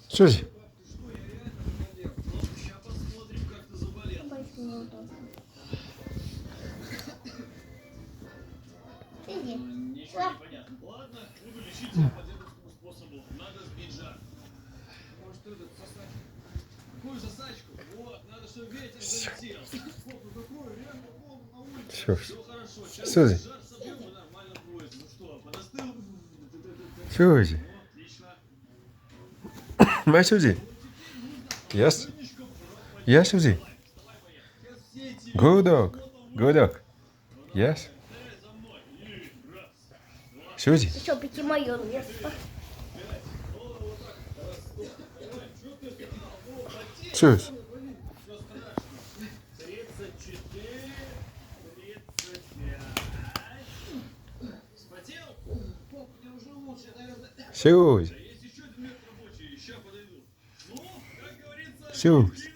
Сюзи. Иди. Ничего не понятно. Ладно, буду лечить тебя по дедовскому способу. Надо сбить жар. Может, этот сосачку? Какую сосачку? Вот, надо, чтобы ветер залетел. Фу, какую? Реально волну на улице. Все. Все хорошо. Сейчас Сюзи. жар собьем и нормально будет. Ну что, подостыл? Сюзи. Отлично. My Сюзи. Yes. Yes, Сюзи. Good dog. Good dog. Yes. За мной. И раз. Сюзи. Еще пяти мое место. Сюзи. 34, 35. Вспотел? Пап, мне уже лучше, наверное. Сюзи. Есть еще один метод рабочий, еще подойду. Ну, как говорится, Сюзи.